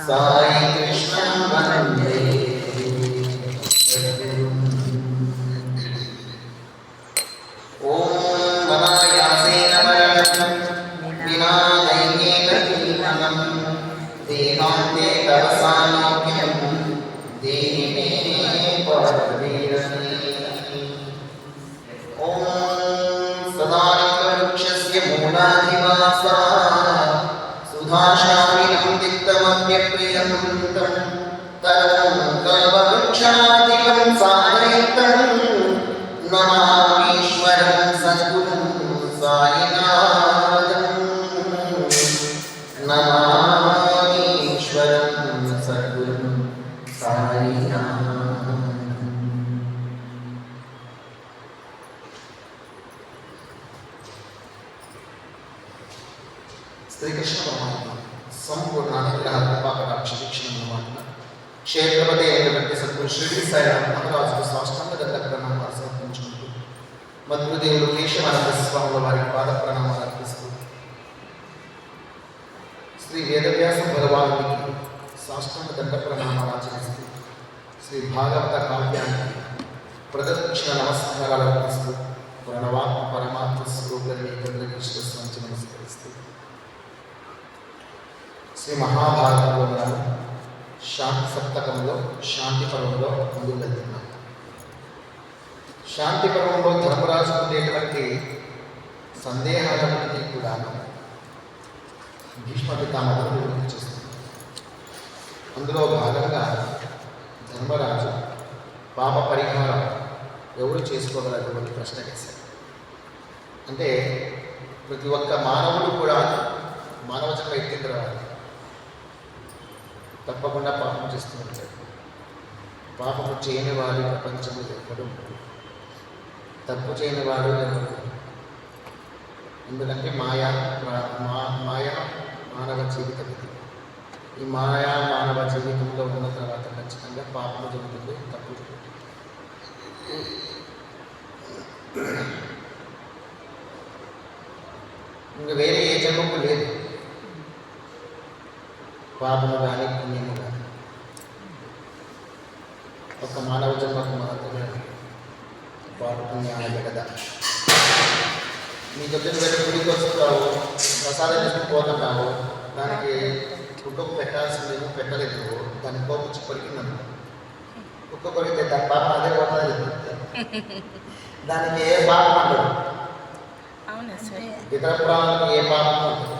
సాయి కృష్ణ వందే ఓం మమాయాసేన మరణం వినాదైనేన జీవనం దేహాంతే తవ సాలోక్యం దేహి మే పరమవీరని ఓం సదానందవృక్షస్య మూలాధివాసా సుధాశామినం తిక్తమప్యప్రియంతం తరం కల్పవృక్షాదికం సారయితం నమామీశ్వరం సద్గురుం సాయినాథం నమామీశ్వరం సద్గురుం సాయినాథం. శ్రీకృష్ణ పరమాత్మ సంపూర్ణ అనుగ్రహ కృపాకటాక్ష వీక్షణమైన క్షేత్రపతి అయినటువంటి సద్గురు శ్రీ సాయిరామ్ మహారాజుకు సాష్టాంగ దండ ప్రణామాలు సమర్పించుకుంటూ మధుదేవుడు కేశవానంద స్వాముల వారికి పాద ప్రణామాలు అర్పిస్తూ శ్రీ వేదవ్యాస భగవానుడికి సాష్టాంగ దండ ప్రణామాలు ఆచరిస్తూ శ్రీ భాగవత కావ్యానికి ప్రదక్షిణ నమస్కారాలు అర్పిస్తూ ప్రణవాత్మ పరమాత్మ స్వరూపులని చంద్రకృష్ణ స్వామికి నమస్కరిస్తూ శ్రీ మహాభారతంలో మనం శాంతి సప్తకంలో శాంతి పర్వంలో ముందుకు వెళ్తున్నాం. శాంతి పర్వంలో ధర్మరాజు ఉండేటువంటి సందేహాలన్నింటినీ కూడా భీష్మ పితామహుడు నివృత్తి చేస్తుంది. అందులో భాగంగా ధర్మరాజు పాప పరిహారం ఎవరు చేసుకోగలటువంటి ప్రశ్న వేశారు. అంటే ప్రతి ఒక్క మానవుడు కూడా మానవ జన్మ ఎత్తిన తర్వాత తప్పకుండా పాపం చేస్తూ ఉంటాడు. పాపము చేయని వాడు ప్రపంచంలో ఎక్కడూ ఉంటాడు, తప్పు చేయని వాడు ఎవరు. ఎందుకంటే మాయా మానవ జీవితం ఇది. ఈ మాయా మానవ జీవితంలో ఉన్న తర్వాత ఖచ్చితంగా పాపము జరుగుతుంది, తప్పు జరుగుతుంది. ఇంకా వేరే ఏ జన్మకు లేదు పాపము కానీ పుణ్యము కానీ. ఒక మానవ జన్మకు మాత్రమే పాప పుణ్యాలు కదా. నీ దగ్గర వెళ్ళి గుడికి వస్తున్నావు, ప్రసాదం తీసుకుపోతున్నావు, దానికి కుక్కకు పెట్టాల్సిందేమో పెట్టలేదు, దాని కోపించి కొరికిందను. కుక్క కొరికితే దాని పాపం అదే పోతుంది. దానికి ఏ పాపం అంటారు? ఇతర పురాణాలకు ఏ పాపం అంటారు?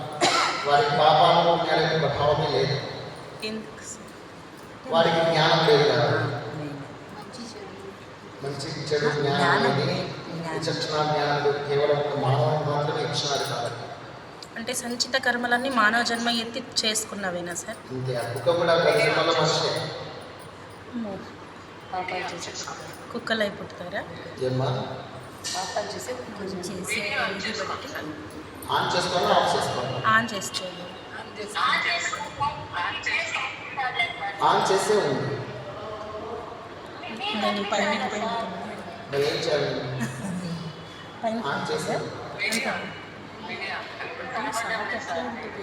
వారికి పాపాలు పుణ్యాల ప్రభావమే లేదు, వారికి జ్ఞానం లేదు కదా. మంచి చెడు జ్ఞానం అనేది విచక్షణ జ్ఞానం కేవలం ఒక మానవుని మాత్రమే ఇచ్చినారు కాబట్టి. అంటే సంచిత కర్మలన్నీ మానవ జన్మ ఎత్తి చేసుకున్నవేనా సార్? అంతే. ఆ కుక్క కూడా జన్మల మనిషే. కుక్కలు అయి పుట్టుతారా? జన్మ ఆన్ చేసుకోవాలి, ఆఫ్ చేసుకోవాలి. ఆన్ చేసుకోవాలి. ఆన్ చేసే ఉంది. నేను పైన మరి ఏం చేయాలి? ఆన్ చేసే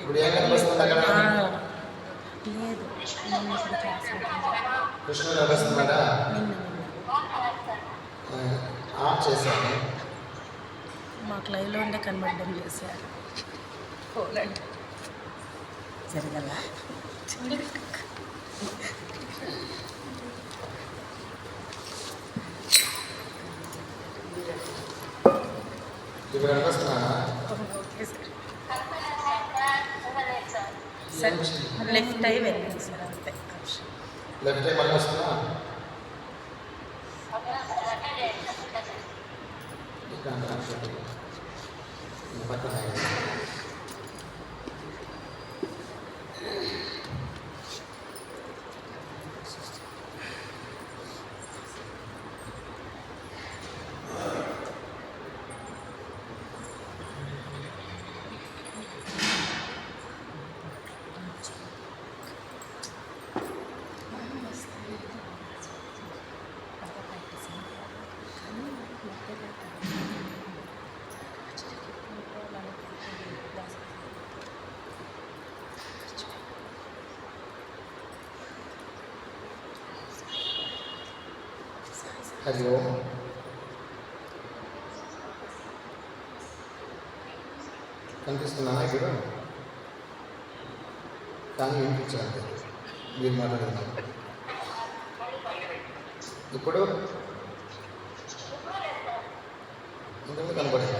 ఇప్పుడు ఏం కనిపిస్తుంది అక్కడ? లేదు, కృష్ణుడు కనిపిస్తున్నాడా? ఆఫ్ చేశాను. మాకు లైవ్లో ఉండే కనబడడం లేదు సార్. జరగల ఇప్పుడు కనిపిస్తున్నానా? Okay sir. లెఫ్ట్ అయి వెళ్ళండి సార్, అంతే. లెఫ్ట్ అయి మళ్ళీ వస్తున్నా పక్కన హరి ఓం. కనిపిస్తున్నానా ఇప్పుడు? కానీ వినిపించండి మీరు మాట్లాడుతున్నారు. ఇప్పుడు ఇంతకుముందు కనపడింది.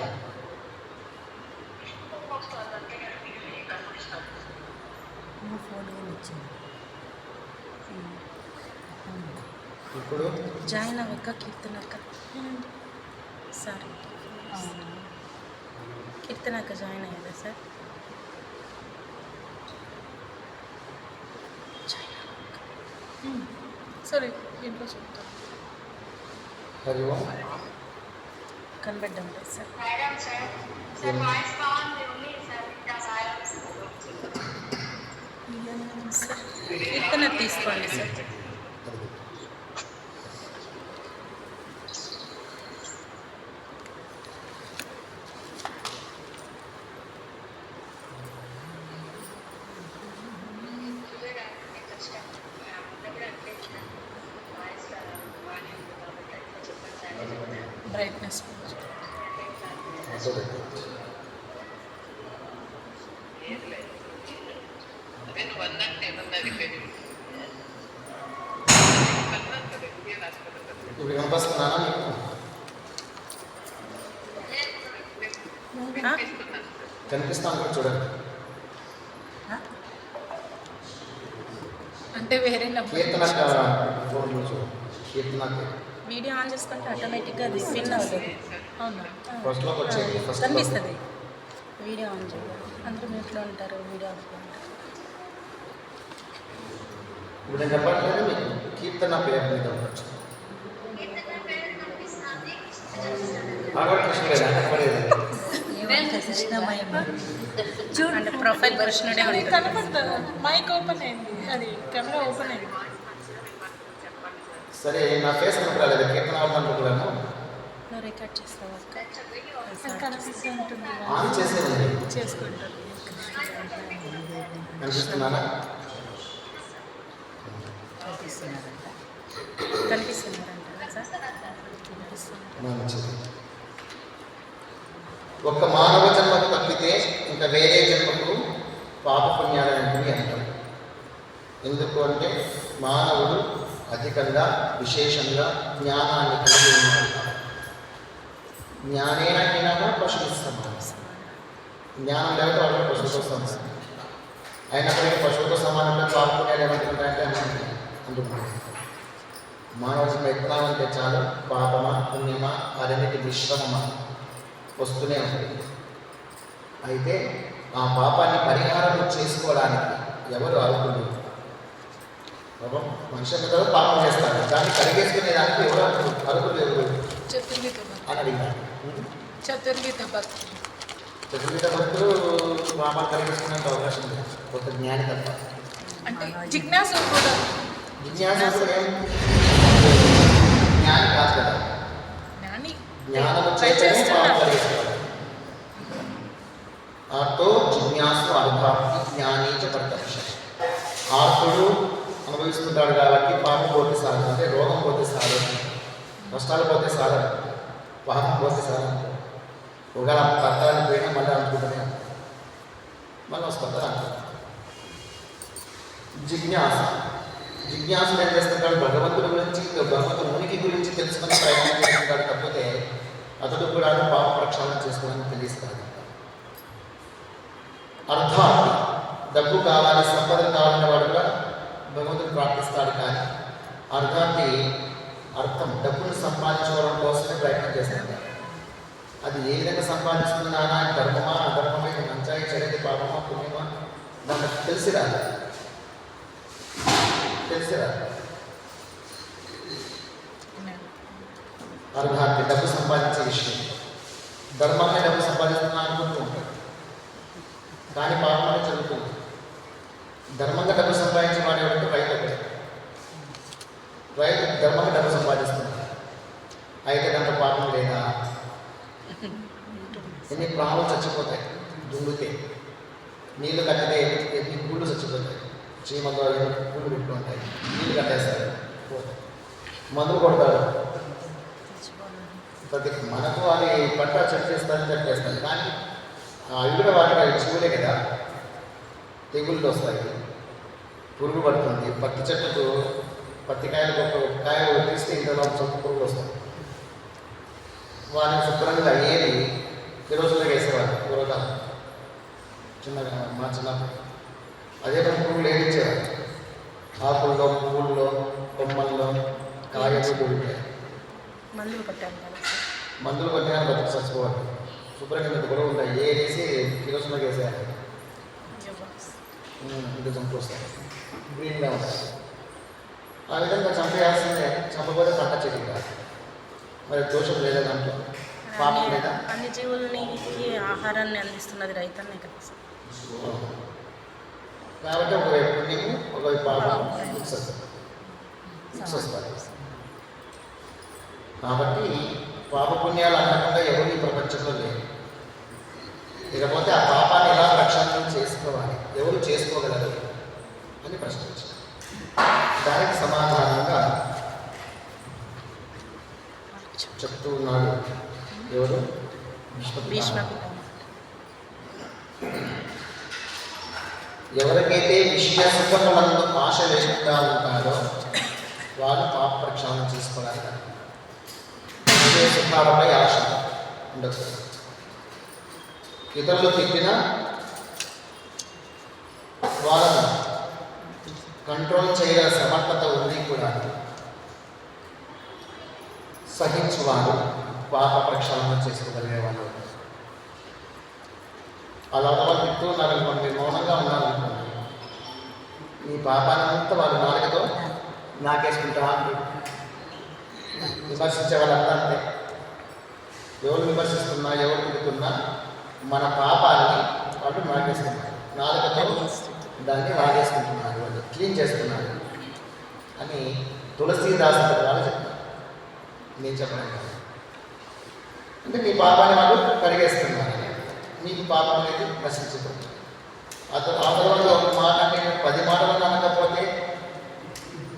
ఇప్పుడు జాయిన్ అవ్వక కీర్తనక్క సార్ కీర్తనక్క జాయిన్ అయ్యారా సార్? సరే ఇంట్లో చెప్తాను. హరి ఓం. కనబడ్డం లేదు సార్. సార్ కీర్తన తీసుకోండి సార్. బ్రైట్నెస్ ఇప్పుడు కనిపిస్తున్నానా మీకు? కనిపిస్తాను కూడా చూడండి. అంటే వేరే కీర్తన ఫోన్లో చూడండి. కీర్తన వీడియో ఆన్ చేసుకుంటే ఆటోమేటిక్గా అది పిన్ అవుతుంది. అవునా? ఫస్ట్లోకి వచ్చేది. ఫస్ట్ కనిపిస్తుంది. వీడియో ఆన్ చేయాలి. అందరూ మ్యూట్లో ఉంటారు, వీడియో ఆఫ్లో ఉంటారు. ఇప్పుడు నేను చెప్పట్లేదు మీకు కీర్తన పేరు మీద ఉండొచ్చు. అంటే ప్రొఫైల్ కృష్ణుడే కనపడుతుంది. మైక్ ఓపెన్ అయింది, అది కెమెరా ఓపెన్ అయింది. సరే నా ఫేస్ కనపడలేదు. కీర్తన అనుకుంటున్నాను. నువ్వు రికార్డ్ చేస్తావు కనిపిస్తుంటుంది, ఆన్ చేసేది చేసుకుంటారు. కనిపిస్తున్నానా? కనిపిస్తున్నారంట సార్. మంచిది. ఒక్క మానవ జన్మకు తప్పితే ఇంకా వేరే జన్మకు పాపపుణ్యాలన్నింటినీ అంటారు. ఎందుకు అంటే మానవుడు అధికంగా విశేషంగా జ్ఞానాన్ని కలిగి ఉన్నాడు. జ్ఞానేన హీనగా పశువు సమానం. జ్ఞానం లేకపోతే వాళ్ళు పశువుతో సమానం. అయినప్పటికీ పశువుతో సమానంగా పాపపుణ్యాలు ఏమంటుంటాయంటే అంటున్నాడు. మానవ జన్మ ఎత్తామంటే చాలు పాపమా పుణ్యమా అరన్నిటి మిశ్రమమా వస్తూనే ఉంటుంది. అయితే ఆ పాపాన్ని పరిహారం చేసుకోవడానికి ఎవరు అర్హులు? పాపం మనిషి మీద పాపం చేస్తారు, దాన్ని కడిగేసుకునే దానికి ఎవరు అర్హులు ఎవరు అని అడిగారు. చతుర్విధ భక్తులు. చతుర్విధ భక్తులు పాపాన్ని కడిగేసుకునే అవకాశం లేదు, ఒక జ్ఞాని తప్ప. అంటే జిజ్ఞాసు కూడా. జిజ్ఞాస జ్ఞాని కాదు కదా. జ్ఞానము చేతనే పాపం కడిగేసుకోవాలి. ఆర్తో జిజ్ఞాసు అర్థార్థి జ్ఞాని చ ప్రత్యక్ష. ఆర్తుడు అనుభవిస్తుంటాడు కాబట్టి పాపం పోతే సాధన, అంటే రోగం పోతే సాధన, కష్టాలు పోతే సాధన, పాపం పోతే సాధన. ఒకవేళ కర్తాన్ని పోయినా మళ్ళీ అనుకుంటూనే మళ్ళీ వస్తుంటారు అంటారు. జిజ్ఞాసులు ఏం చేస్తుంటాడు? భగవంతుడి గురించి, భగవంతుడి ఉనికి గురించి తెలుసుకునే ప్రయత్నం చేస్తుంటాడు. తప్పితే అతడు కూడా పాప ప్రక్షాళన చేసుకోవడానికి తెలుస్తాడు. అర్థార్థి, డబ్బు కావాలి, సంపద కావాలనే వాడు కూడా భగవంతుడు ప్రార్థిస్తాడు. కానీ అర్థార్థి అర్థం డబ్బును సంపాదించుకోవడం కోసమే ప్రయత్నం చేస్తాడు. అది ఏ విధంగా సంపాదిస్తున్నానా, ధర్మమా అధర్మమా, ఇది మంచాయి చెడది, పాపమా పుణ్యమా, దానికి తెలిసి రాదు. అర్ధార్థి డబ్బు సంపాదించే విషయం, ధర్మంగా డబ్బు సంపాదిస్తున్నా అనుకుంటూ ఉంటాడు, కానీ పాపంలో చదువుతుంది. ధర్మంగా డబ్బు సంపాదించే వాడు ఎవరంటే రైతు ఒకటి. రైతు ధర్మంగా డబ్బు సంపాదిస్తున్నాడు, అయితే దాంట్లో పాపం లేదా? ఎన్ని ప్రాణులు చచ్చిపోతాయి దుంగితే, నీళ్లు కట్టితే ఎన్ని గుళ్ళు చచ్చిపోతాయి. చీమల్లో గుళ్ళు పెట్టుకుంటాయి, నీళ్ళు కట్టేస్తారు, మందులు కొడతారు, మనకు అది పట్టా చెక్ చేస్తారని చెప్పేస్తాను, కానీ ఆ అల్లుడ వాటి చెవులే కదా, తెగుళ్ళు వస్తాయి, పురుగు పడుతుంది. పత్తి చెట్టుకు పత్తికాయలకు ఒక కాయ తీస్తే ఇంట్లో చొప్పు పురుగు వస్తుంది. వాటిని శుభ్రంగా ఏరి కిరోసిన్లో వేసేవాళ్ళు కూరగాయలు చిన్నగా మా చిన్నప్పుడు. అదే పని పురుగులు ఏరించేవాళ్ళు, ఆకుల్లో, పువ్వుల్లో, కొమ్మల్లో, కాయలు దొరికాయి. మందులు కొట్టాను కదా సార్. మందులు కొట్టినా బతుకు చచ్చిపోవాలి. శుభ్రంగా ఇంత గొడవ ఉంటాయి, ఏరేసి కిరోసిన్లోకి వేసేయాలి. ఇంత చంపొస్తాయి, గ్రీన్గా ఉంటాయి. ఆ విధంగా చంపేయాల్సిందే, చంపకపోతే పంట చెట్టు కాదు. మరి దోషం లేదా దాంట్లో, పాపం లేదా? అన్ని జీవులకి ఆహారాన్ని అందిస్తున్నది రైతన్నే కదా సార్. కాబట్టి ఒకవైపు పుణ్యము, ఒకవైపు పాపం మిక్స్ వస్తుంది. కాబట్టి పాపపుణ్యాలు అనకుండా ఎవరు ఈ ప్రపంచంలో లేరు. ఇకపోతే ఆ పాపాన్ని ఎలా ప్రక్షాళన చేసుకోవాలి, ఎవరు చేసుకోగలరు అని ప్రశ్నించారు. దానికి సమాధానంగా చెప్తూ ఉన్నాడు ఎవరు? భీష్మకు. ఎవరికైతే విషయ సుఖములందు ఆశ లేకుండా ఉంటారో వాళ్ళు పాప ప్రక్షాళన చేసుకోగలరు. విషయ సుఖాలపై ఆశ ఉండదు. ఇతరులు తిట్టినా వాళ్ళను కంట్రోల్ చేయగల సమర్థత ఉంది కూడా. సహించువారు పాప ప్రక్షాళన చేసుకోగలిగేవాళ్ళు. అలా వాళ్ళు తింటూ ఉన్నారనుకోండి, మీరు మౌనంగా ఉన్నారనుకోండి, మీ పాపానంతా వాళ్ళు నాలుగతో నాకేసుకుంటా అంటారు. విమర్శించే వాళ్ళంతా అంతే. ఎవరు విమర్శిస్తున్నా, ఎవరు తిడుతున్నా మన పాపాన్ని వాళ్ళు నాకేస్తున్నారు, నాలుగతో దాన్ని లాగేసుకుంటున్నారు, వాళ్ళు క్లీన్ చేస్తున్నారు అని తులసీదాసు వాళ్ళు చెప్తారు. నేను చెప్పడం కాదు. అంటే మీ పాపాన్ని వాళ్ళు కరిగేస్తున్నారు, మీకు పాపం అనేది నశించిపోతుంది. ఆ తర్వాత ఒక మాట అంటే 10 మాటలు అనకపోతే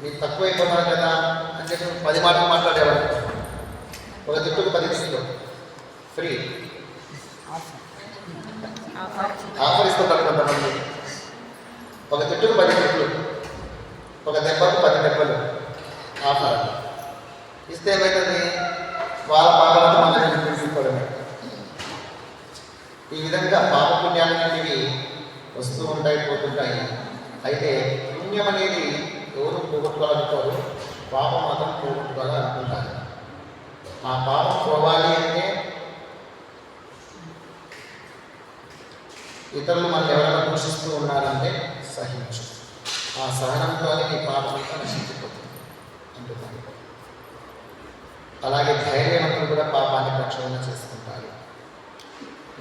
మీకు తక్కువైపోతున్నారు కదా అని చెప్పి 10 మాటలు మాట్లాడేవాళ్ళు. ఒక తిట్టుకు 10 తిట్లు ఫ్రీ ఆఫర్ ఇస్తుంటారు కొంతమంది. ఒక తిట్టుకు 10 తిట్లు, ఒక దెబ్బకు 10 దెబ్బలు ఆఫర్ ఇస్తే ఏమవుతుంది? వాళ్ళ పాపాలతో మనం తీసుకోవడమే. ఈ విధంగా పాపపుణ్యాలు అనేవి వస్తూ ఉంటాయి, పోతుంటాయి. అయితే పుణ్యం అనేది ఎవరు పోగొట్టుకోవాలనుకోరు, పాపం మాత్రం పోగొట్టుకోవాలనుకుంటారు. ఆ పాపం పోవాలి అంటే ఇతరులు మనల్ని ఎవరైనా దూషిస్తూ ఉన్నారంటే సహించు. ఆ సహనంతోనే నీ పాపం అంతా నశించిపోతుంది అంటున్నాను. అలాగే ధైర్యవంతులు కూడా పాపాన్ని ప్రక్షాళన చేసుకుంటారు.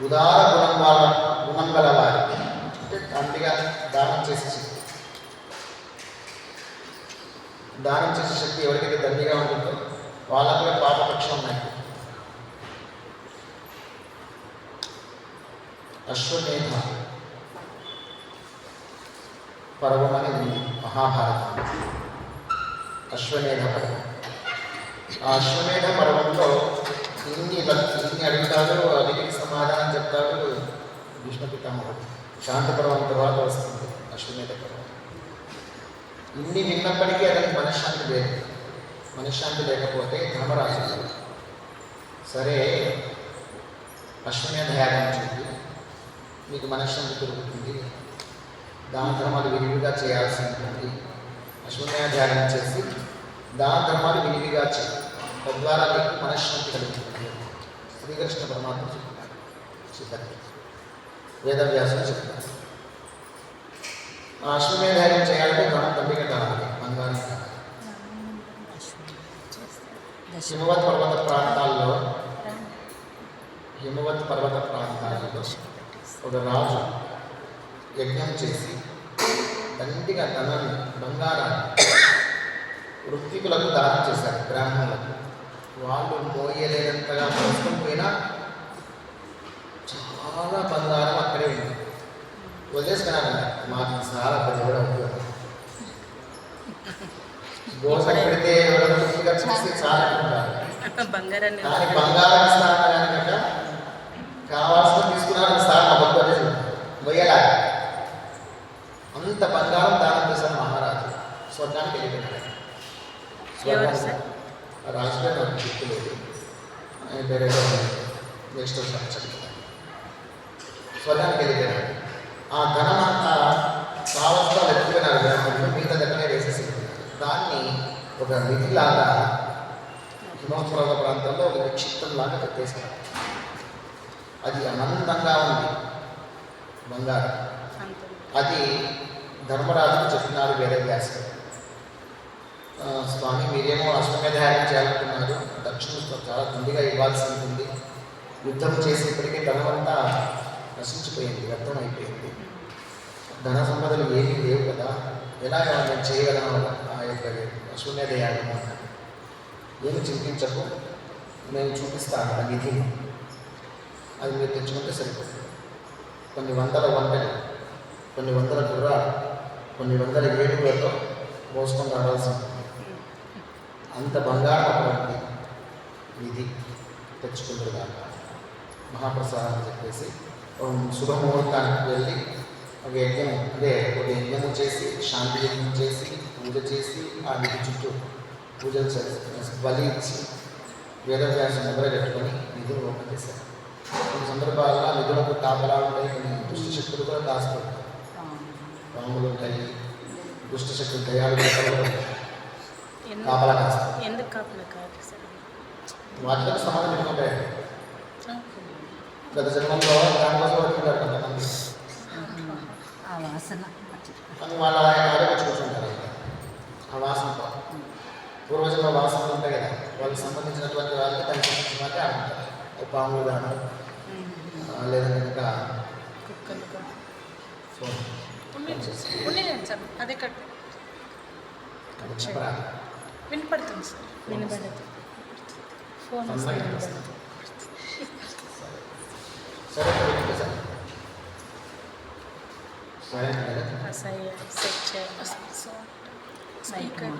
ఉదార గుణం గల వారి అంటే తండ్రిగా దానం చేసే శక్తి, దానం చేసే శక్తి ఎవరికైతే తండ్రిగా ఉంటుందో వాళ్ళకు కూడా పాప ప్రక్షాళన అయిపోతుంది. అశ్వమేధ పర్వం అనేది ఉంది మహాభారతం. అశ్వమేధ పర్వం. ఆ అశ్వమేధ పర్వంలో ఇన్ని అడుగుతాడు, అన్నిటికి సమాధానం చెప్తాడు భీష్మ పితామహుడు. శాంతి పర్వం తర్వాత వస్తుంది అశ్వమేధ పర్వం. ఇన్ని విన్నప్పటికీ అతనికి మనశ్శాంతి లేదు. మనశ్శాంతి లేకపోతే ధర్మరాజు సరే అశ్వమేధ యాగం చేసి మీకు మనశ్శాంతి దొరుకుతుంది, దాన ధర్మాలు విరివిగా చేయాల్సి ఉంటుంది. అశ్వమేధ యాగం చేసి దాన ధర్మాలు విరివిగా చేయాలి, తద్వారా మీకు మనశ్శాంతి కలుగుతుంది. శ్రీకృష్ణ పరమాత్మ చెప్తున్నారు, సిద్ధార్థ వేదవ్యాసులు చెప్తున్నారు. ఆ అశ్వమేధ యాగం చేయాలంటే మనం తండ్రిగా కావాలి, బంగారం కావాలి. హిమవత్ పర్వత ప్రాంతాల్లో ఒక రాజు యజ్ఞం చేసి దండిగా ధనాన్ని, బంగారాన్ని వృత్తికులకు దానం చేశారు, బ్రాహ్మణులకు. వాళ్ళు మోయలేనంతగా మోసుకొని పోయినా చాలా బంగారం అక్కడే ఉంది. వదిలేసుకున్నాను, మాకు చాలా పెద్ద కూడా ఉంటుంది. భోజనం పెడితే ఎవరైనా చూసి చాలా ఉంటారు. బంగారాన్ని కానీ బంగారం ఇస్తాను కనుక కావాల్సిన తీసుకున్నాను సార్ మా భక్తుడే మొయ్యలా అంత బంగారం దానం చేశారు మహారాజు. స్వర్గానికి వెళ్ళిపోయాడు. ఎవరు సార్? రాజుగారు నాకు గుర్తులేదు, ఆయన పేరు నెక్స్ట్ స్వర్గానికి వెళ్ళిపోయాడు. ఆ ధనం అంతా కావలసిన వెతుకున్నారు గ్రామంలో, మిగతా దగ్గరే వేసేసి దాన్ని ఒక నిధిలాగా హిమాచల ప్రాంతంలో ఒక నిక్షిప్తంలాగా పెట్టేశారు. అది అనంతంగా ఉంది బంగారం. అది ధర్మరాజుకు చెప్పినారు వేదవ్యాసుడు. స్వామి మీరేమో అశ్వమేధాయం చేయాలనుకున్నారు, దక్షిణ చాలా దండిగా ఇవ్వాల్సి ఉంటుంది, యుద్ధం చేసేప్పటికీ ధనమంతా నశించిపోయింది, వ్యర్థమైపోయింది, ధన సంపదలు ఏమీ లేవు కదా, ఎలా నేను చేయగలను ఆ యొక్క అశ్వమేధయాగం అన్నాడు. ఏమి చింతించకు, నేను చూపిస్తాను ఆ నిధిని, అది మీరు తెచ్చుకుంటే సరిపోతుంది. కొన్ని వందల వంటలు, కొన్ని వందల గుర్రాలు, కొన్ని వందల ఏనుగులతో మోసుకొని రావాల్సి ఉంటుంది. అంత బంగారం అక్కడ ఉంది. నిధి తెచ్చుకుంటారు దాకా మహాప్రసాదం అని చెప్పేసి శుభముహూర్తానికి వెళ్ళి ఒక యజ్ఞము, అంటే ఒక యజ్ఞము చేసి, శాంతి యజ్ఞం చేసి, పూజ చేసి, ఆ నిధి చుట్టూ పూజలు చేసి బలి ఇచ్చి వేదవ్యాసం మొదలుపెట్టుకొని నిధులు ఓపెన్ చేశారు. కొన్ని సందర్భాల్లో నిధులకు కాపలా ఉంటాయి, కొన్ని దుష్ట శక్తులు కూడా దాచుకుంటాయి. పాములు ఉంటాయి, దుష్ట శక్తులు దయాలు కాపలా కాస్తాయి. ఎందుకు కాపలా కాదు సార్? వాటితో సమాధానం పెట్టుకుంటాయి. గత జన్మంలో దానికోసం పెట్టుకుంటారు కొంతమంది. అని వాళ్ళ ఆరోగ్యం కూర్చుంటారు. ఆ వాసనతో పూర్వజన్మ వాసనలు ఉంటాయి కదా, వాళ్ళకి సంబంధించినటువంటి వాళ్ళకి దానికి సంబంధించిన వాళ్ళకి ఆడుకుంటారు. పాములు కానీ లేదంటే ఇంకా అదే కట్టు చెప్పరా వినపడుతుంది సార్. వినబడదు. ఫోన్ సరే సరే సరే సెట్ చేయాలి. స్పీకర్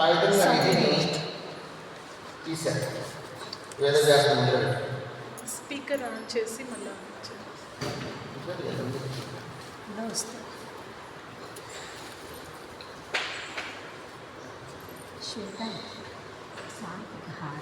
ఆ విధంగా నిధిని తీశారు. వేదవ్యాసం మొదలు స్పీకర్ ఆన్ చేసి మళ్ళీ వస్తుంది. श्वेता सांप हार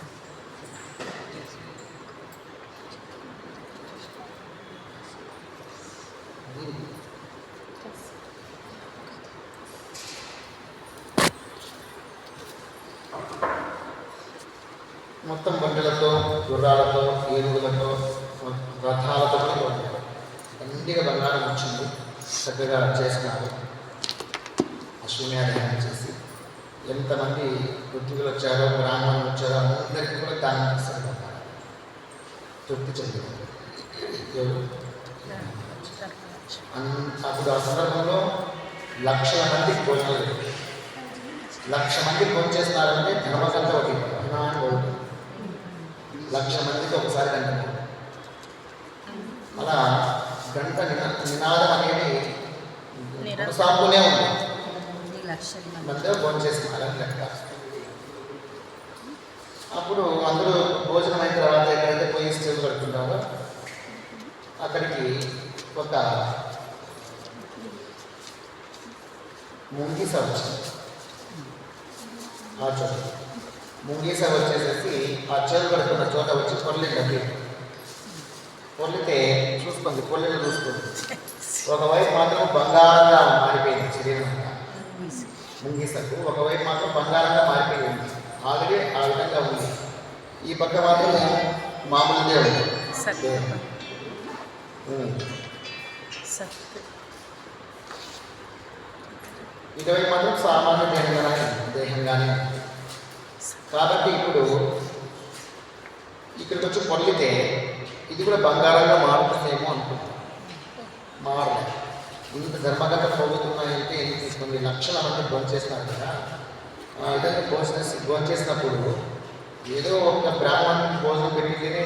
మొత్తం బండులతో, గుర్రాలతో, ఏనుగులతో, రథాలతో దండిగా బంగారం వచ్చింది. చక్కగా చేసినారు. అశ్వమేధయాగం చేసి ఎంతమంది వృత్తికులు వచ్చారో, బ్రాహ్మణులు వచ్చారో అందరికీ కూడా దానం చేస్తారు. తృప్తి చెందింది. అప్పుడు ఆ సందర్భంలో లక్షల మందికి భోజనాలు, 1,00,000 మందికి భోజనం చేస్తున్నారంటే ధర్మకంత ఒకటి ఒకటి 1,00,000 మందికి ఒకసారి గంట. అలా గంట నినాదం అనేది కొనసాగుతూనే ఉంది. మందిలో భోజనం చేస్తున్నారని లెక్క. అప్పుడు అందరూ భోజనం అయిన తర్వాత ఎక్కడైతే పోయి స్టేజ్ కడుతుంటారో అక్కడికి ఒక ముంగీస వచ్చింది. ఆ చోట ముంగీస వచ్చేసేసి ఆ చెరువు కడుతున్న చోట వచ్చి పొర్లిండి. పొర్లితే చూసుకుంది, పొర్లిని చూసుకుంది. ఒకవైపు మాత్రం బంగారంగా మారిపోయింది శరీరం అంతా. ముంగీసకు ఒకవైపు మాత్రం బంగారంగా మారిపోయింది. ఆల్రెడీ ఆ విధంగా ఉంది. ఈ పక్క మాత్రం మామూలుదే ఉంది. ఇటువైపు మాత్రం సామాన్య దేహంగానే. కాబట్టి ఇప్పుడు ఇక్కడికి వచ్చి పొల్లితే ఇది కూడా బంగారంగా మారుతుందేమో అనుకుంటున్నాం. మారలేదు. ఇంత ధర్మగత పోగుతున్నాయంటే ఏం తీసుకుంది? 1,00,000 మంది భోంచేస్తున్నారు కదా. ఆ విధంగా భోంచేసినప్పుడు ఏదో ఒక బ్రాహ్మణునికి భోజనం పెట్టితేనే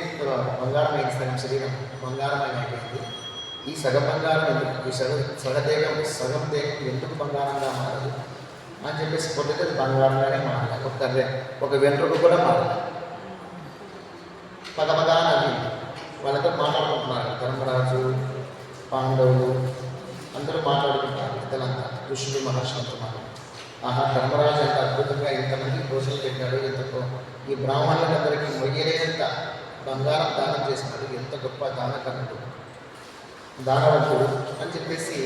బంగారం అయింది. సగం శరీరం బంగారమైన అయిపోయింది. ఈ సగం బంగారం ఎందుకు? ఈ సగం దేహం ఎందుకు బంగారంగా మారదు? అని చెప్పేసి పొద్దుట అది బంగారంగానే మారలే. ఒక వెంట్రుక కూడా మారలే. పదపదా నవ్వింది. వాళ్ళతో మాట్లాడుకుంటున్నారు ధర్మరాజు, పాండవులు అందరూ మాట్లాడుకుంటున్నారు. ఇతనంతా ఋషులు మహర్షులతో ఆహా, ధర్మరాజు ఎంత అద్భుతంగా ఇంతమంది భోజనం పెట్టాడు, ఎంతకో ఈ బ్రాహ్మణులందరికీ మొయ్యలేనంత బంగారం దానం చేసినాడు, ఎంత గొప్ప దానకర్ణుడు, దానవంతుడు అని చెప్పేసి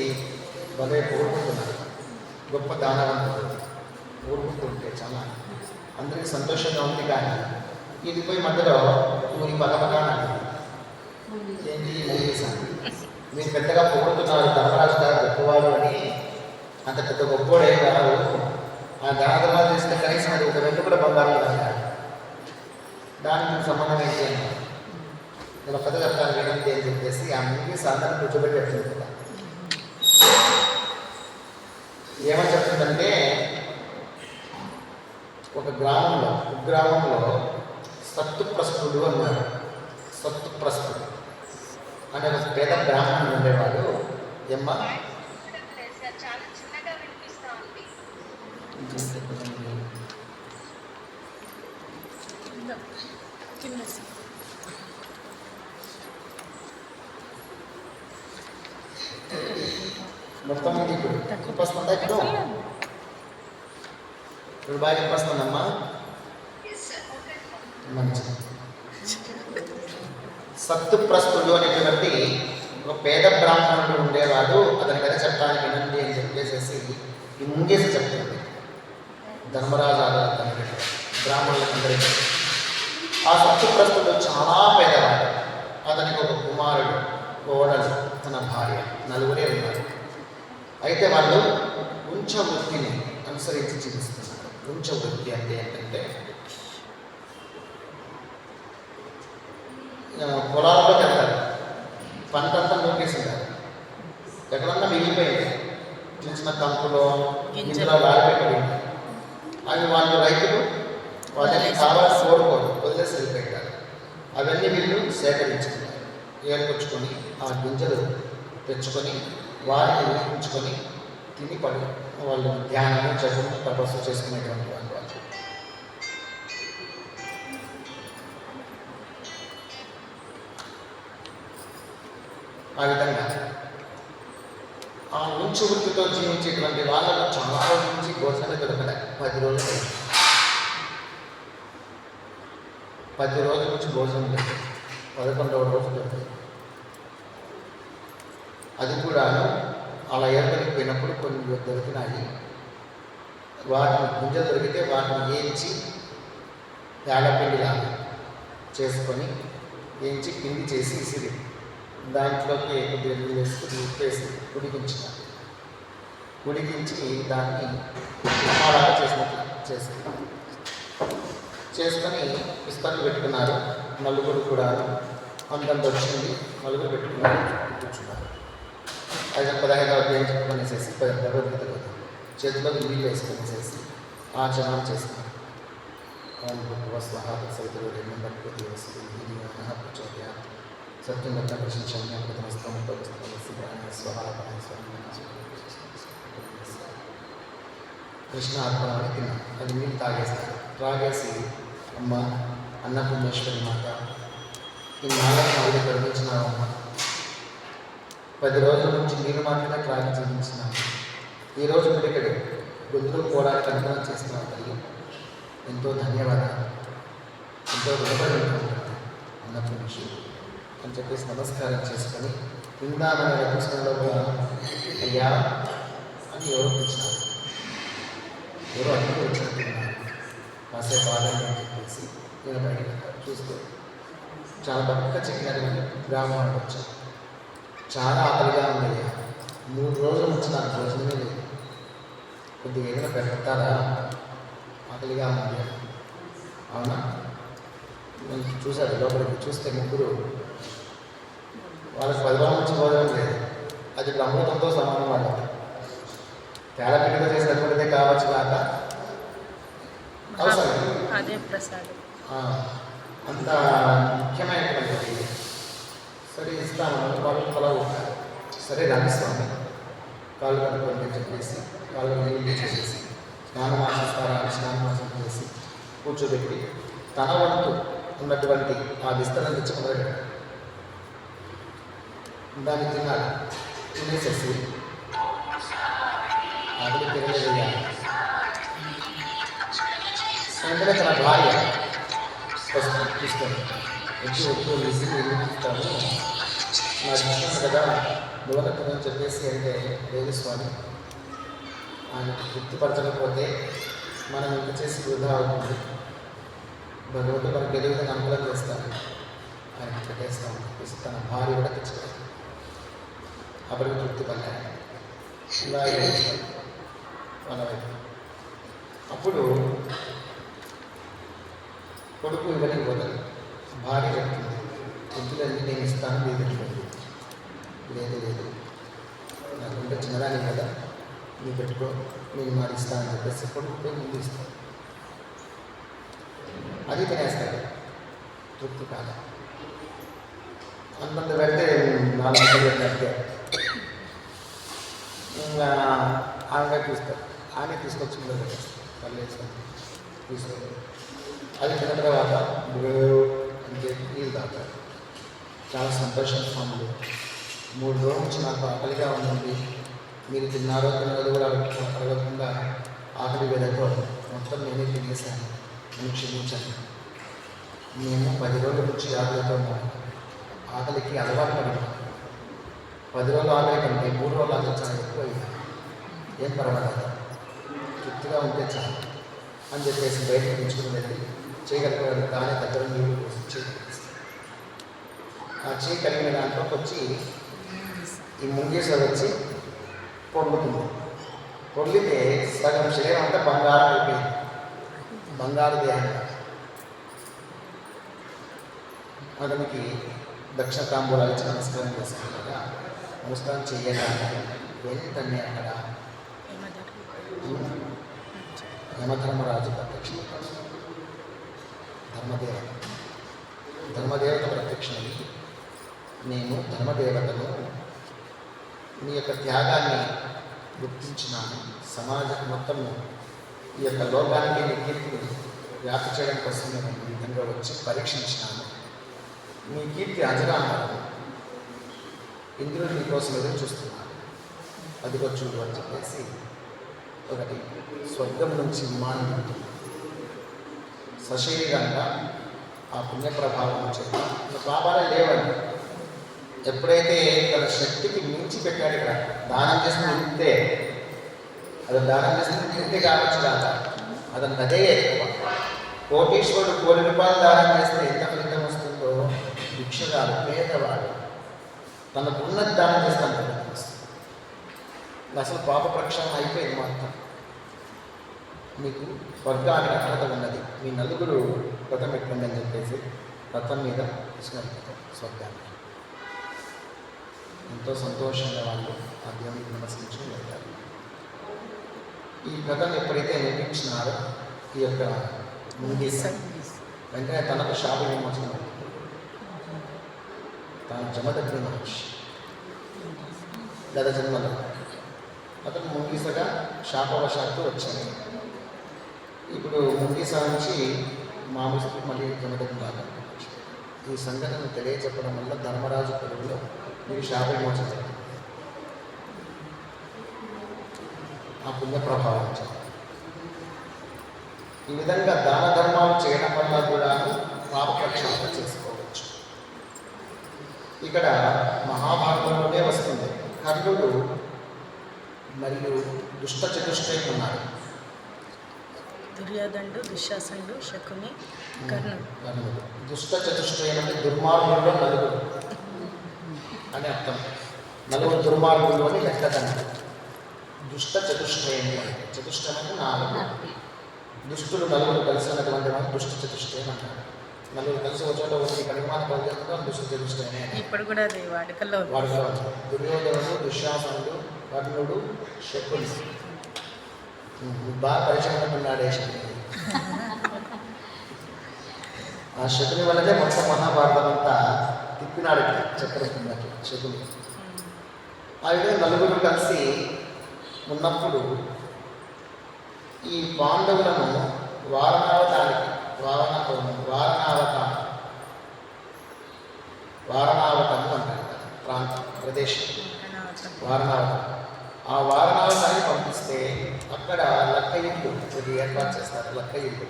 భలే కోరుకుంటున్నారు. గొప్ప దానవంతుడు కోరుకుంటుంటే చాలా అందరికీ సంతోషంగా ఉంది. కానీ ఇది పోయి మధ్యలో ఊరి పదపదాన్ని ఏంటి చేశాను, మీరు పెద్దగా పొగుడుతున్నారు ధర్మరాజు గారు గొప్పవాడు అని. అంత పెద్ద గొప్పవాడే కాదు, ఆ దానధర్మాలు చేస్తే కనీసం అది ఒక వెంట కూడా బంగారం కాదు. దానికి సంబంధం ఏంటి అని నేను కథ చెప్తాను వినండి అని చెప్పేసి ఆ ముందు సాధారణ కూర్చోబెట్టి పెట్టింది కదా. ఏమని చెప్తుందంటే, ఒక గ్రామంలో కుగ్రామంలో సత్తుప్రస్తుడు అన్నారు. సత్తుప్రస్తుడు అంటే ఒక పేద బ్రాహ్మణుడు ఉండేవాడు. ఏమ్మా మొత్తం ఇప్పుడు వస్తుందా? ఇప్పుడు బాగా వస్తుందమ్మా. మంచిది. సత్తుప్రస్తుడు అనేటువంటి ఒక పేద బ్రాహ్మణుడు ఉండేవాడు. అతని కథ చెప్పడానికి వినండి అని చెప్పేసి ఈ ముంగేసి చెప్తుంది ధర్మరాజు ఆధార బ్రాహ్మణులందరికీ. ఆ సత్తుప్రస్తుడు చాలా పేదవాడు. అతనికి ఒక కుమారుడు, కోడలు, తన భార్య, నలుగురే ఉన్నారు. అయితే వాళ్ళు ఉంచ వృత్తిని అనుసరించి జీవిస్తున్నారు. ఉంచ వృత్తి అంటే ఏంటంటే, పొలాల్లోకి వెళ్తారు, పంటంతా నూకేసింటారు, ఎక్కడన్నా మిగిలిపోయింది చిన్న చిన్న కంపులో గింజలో రాలిపెట్టబడింది. అవి వాళ్ళు రైతులు వాళ్ళని కావాల్సి కోరుకోరు, వదిలేసి వెళ్ళిపోయింటారు. అవన్నీ వీళ్ళు సేకరించుకున్నారు, ఏర్పరచుకొని ఆ గింజలు తెచ్చుకొని వారిని ఊహించుకొని తిని పడి వాళ్ళు ధ్యానము చదువు తపస్సు చేసుకునేటువంటి వాళ్ళు. ఆ విధంగా ఆ ఉంచు వృత్తితో జీవించేటువంటి వాళ్ళకు చాలా రోజుల నుంచి భోజనమే దొరకలే. 10 రోజులు 10 రోజుల నుంచి భోజనం లేదు. 11వ రోజు దొరికింది. అది కూడా అలా ఏర్పడిపోయినప్పుడు కొన్ని దొరికినాయి. వాటిని గింజలు దొరికితే వాటిని వేయించి పేడపిండిలాగా చేసుకొని వేయించి పిండి చేసి ఇసిరి దాంట్లోకి కొద్దిగా నీళ్ళు వేసుకుని ఉప్పేసి ఉడికించి దాన్ని ఉప్మాలాగా చేసుకొని విస్తరణ పెట్టుకున్నారు. నలుగురు కూడా అంతంత వచ్చింది, నలుగురు పెట్టుకున్నారు, కూర్చున్నారు. 15వ అధ్యాయం చెప్పుకొనేసేసి భగవద్గీత చేతిలో నీళ్ళు వేసుకొనేసేసి ఆచరణ చేస్తున్నారు. సత్యం గత ప్రశంసంగా కృష్ణ అర్పణ అని తిన్నాం. అది నీళ్ళు తాగేసి అమ్మ అన్నపూర్ణేశ్వరి మాత, ఈ నాలుగు నాలుగు కరుణించినావమ్మ. 10 రోజుల నుంచి నీరు మాత్రమే త్రాగి జీవించినాము. ఈరోజు పిడికడు గొంతులు పోవడానికి అనుకూలం చేస్తున్నాం తల్లి. ఎంతో ధన్యవాదాలు, ఎంతో రుణపడి ఉంటాను అన్నపూర్ణేశ్వరి అని చెప్పేసి నమస్కారం చేసుకొని ఇందామనే రకృష్ణలో అయ్యా అని ఎవరు పిలిచినారు. ఎవరో అన్నీ వచ్చినట్టున్నారు. కాసేపు ఆదండి అని చెప్పేసి నేను బయట చూస్తూ చాలా బక్క చెక్కినటువంటి గ్రామానికి వచ్చాను. చాలా ఆకలిగా ఉంది. 3 రోజుల నుంచి నాకు భోజనమే లేదు, కొద్దిగా ఏదైనా పెడతారా, ఆకలిగా ఉంది. అవునా? నేను చూశారు, లోపలికి చూస్తే ముగ్గురు, వాళ్ళకి 10 రోజుల నుంచి భోజనం లేదు. అది ఇప్పుడు అమృతంతో సమానం. వాళ్ళకి తేలపిండితో చేసినటువంటిదే కావచ్చు కాక అవసరం అదే ప్రసాదం అంత ముఖ్యమైనటువంటిది. సరే ఇస్తాను వాళ్ళు పొలా ఉంటారు. సరే రామస్వామి కాళ్ళు కనుక్కోండి చెప్పేసి కాళ్ళు నీళ్ళు చేసేసి స్నానమాసం చేసి కూర్చోబెట్టి తన వంతు ఉన్నటువంటి ఆ విస్తరణ తెచ్చి మొదలుపెట్టాడు. దాన్ని తిన్నాడు. తినేసేసి ఆకలి తినలేదయ్యా వెంటనే తన భార్య తీసుకొని వచ్చి వద్దు విసిరి ఎందుకు ఇస్తాను నాకు ఇష్టం కదా నువ్వనని చెప్పేసి అంటే లేదు స్వామి ఆయనకు తృప్తిపరచకపోతే మనం ఇంత చేసి వృధా అవుతుంది. భగవంతుడు మనకు ఏదో విధంగా అనుకూలం చేస్తాను ఆయనకు పెట్టేస్తాం చెప్పేసి తన భార్య కూడా తెచ్చుకోవాలి. అప్పటికి తృప్తి పడ్డాడు. ఇలా మన వైపు అప్పుడు కొడుకు ఇవ్వడానికి పోతాడు. భార్య చెప్తుంది వద్దులన్నీ నేను ఇస్తాను లేదు లేదు లేదు నాకుంటే చిన్నదాన్ని కదా నువ్వు పెట్టుకో నేను మరి ఇస్తానని చెప్పేసి కొడుకుపోయి ముందు ఇస్తాను. అది తినేస్తాడు. తృప్తి కాదు. అంతంత పెడితే 4 గంటలు పెడితే ఇంకా ఆమె చూస్తారు. ఆమె తీసుకొచ్చి ముందు పెట్టేస్తారు. పర్లేదు తీసుకొని అది తిన్న తర్వాత అంటే నీళ్ళు తాగుతారు. చాలా సంతోషం స్వాములు 3 రోజుల నుంచి నాకు ఆకలిగా ఉందండి మీరు తిన్నారో తినదో కూడా అడగకుండా ఆకలి వేదతో మొత్తం నేనే తినేసాను నేను క్షమించాను. మేము 10 రోజుల నుంచి ఆకలితో ఆకలికి అలవాటు పడినాం. 10 రోజులు ఆకలి కంటే 3 రోజులు ఆకలి చాలా ఎక్కువ ఏం పర్వాలేదు తృప్తిగా ఉంటే చాలు అని చెప్పేసి బయటకు తెచ్చుకుని వెళ్ళి చేయగలిగిన దాని దగ్గర నీళ్ళు కోసం చేయగలిగిస్తాం. ఆ చేయి కలిగిన దాంట్లోకి వచ్చి ఈ ముంగేశ్వరు వచ్చి పొర్లుతుంది. పొర్లితే సగం శరీరం అంతా బంగారం అయిపోయింది. బంగారు దేహం. అతనికి దక్షిణ తాంబూలాలు ఇచ్చి నమస్కారం చేసుకున్నాక నమస్కారం చేయగానే వెంటనే అక్కడ యమధర్మరాజు ప్రత్యక్ష ధర్మదేవత ప్రత్యక్షమని నేను ధర్మదేవతను మీ యొక్క త్యాగాన్ని గుర్తించినాను. సమాజం మొత్తము ఈ యొక్క లోకానికి నీ కీర్తిని వ్యాప్తి చేయడం కోసం నేను ఈ విధంగా వచ్చి పరీక్షించినాను. మీ కీర్తి అజరామరం. ఇంద్రుడు నీ కోసం ఎదురు చూస్తున్నాను. అదిగో చూడు అని చెప్పేసి ఒకటి స్వర్గం నుంచి విమానం ఉంటుంది. సశరీరంగా ఆ పుణ్యప్రభావం చేత పాపాలే లేవండి. ఎప్పుడైతే తన శక్తికి మించి పెట్టాడు ఇక్కడ దానం చేసిన ఇంతే అది దానం చేసిన ఇంతే కావచ్చు కాక అతనికి అదే ఎక్కువ. కోటీశ్వరుడు 1 కోటి రూపాయలు దానం చేస్తే ఎంత ఫలితం వస్తుందో భిక్షగాడు పేదవాడు తనకున్నది దానం చేస్తే అంత ఫలితం వస్తుంది. అసలు పాప ప్రక్షాళన అయిపోయింది మొత్తం. మీకు స్వర్గానికి అర్హత ఉన్నది. మీ నలుగురు వ్రతం పెట్టండి అని చెప్పేసి వ్రతం మీద తీసుకెళ్తారు స్వర్గానికి. ఎంతో సంతోషంగా వాళ్ళు ఆ దేవునికి నమస్కరించుకుని వెళ్తారు. ఈ వ్రతం ఎప్పుడైతే నిర్మించినారో ఈ యొక్క ముంగీస వెంటనే తనకు శాప విమోచనం అవుతుంది. తాను జమదగ్ని మహర్షి గత జన్మలో అతను ముంగీసగా శాపవశాత్తు వచ్చాడు. ఇప్పుడు ముంగీస నుంచి మామూలు మళ్ళీ జమదగ్ని లాగా ఈ సంఘటనను తెలియచెప్పడం వల్ల ధర్మరాజు కొడుకులో మీరు శాప విమోచన ఆ పుణ్య ప్రభావం ఈ విధంగా దాన ధర్మాలు చేయడం వల్ల కూడా పాప ప్రక్షాళన చేసుకోవచ్చు. ఇక్కడ మహాభారతంలోనే వస్తుంది. కర్ణుడు మరియు దుష్ట చతుష్టయం ఉన్నాడు. దుర్యోధనుడు, దుశ్శాసనుడు, శకుని, కర్ణుడు. దుష్ట చతుష్టయం అంటే దుర్మార్గుల్లో నలుగురు అని అర్థం. నలుగురు దుర్మార్గులు అని లెక్కదండి. దుష్ట చతుష్టయం అంటే చతుష్టయం అంటే 4 దుష్టులు నలుగురు కలిసి ఉన్నటువంటి వాళ్ళు దుష్ట చతుష్టయం అంటారు. నలుగురు కలిసి ఒక చోట ఒకటి పరిమాణ పనిచేస్తుంటాం దుష్ట చతుష్టయమే. ఇప్పుడు కూడా అది వాడుకలో దుర్యోధనుడు, దుశ్శాసనుడు, కర్ణుడు, శకుని. బాగా పరిచయం ఉన్నాడే శకుని. ఆ శకుని వల్లనే మొత్తం మహాభారతం అంతా తిప్పినాడు చక్రవర్తి శకుని. ఆ విధంగా నలుగురు కలిసి ఉన్నప్పుడు ఈ పాండవులను వారణావతానికి వారణావతము అంటారు ప్రాంతం ప్రదేశం వారణావతం. ఆ వారణావతానికి పంపిస్తే అక్కడ లక్క ఇల్లు ఇది ఏర్పాటు చేస్తారు. లక్క ఇల్లు,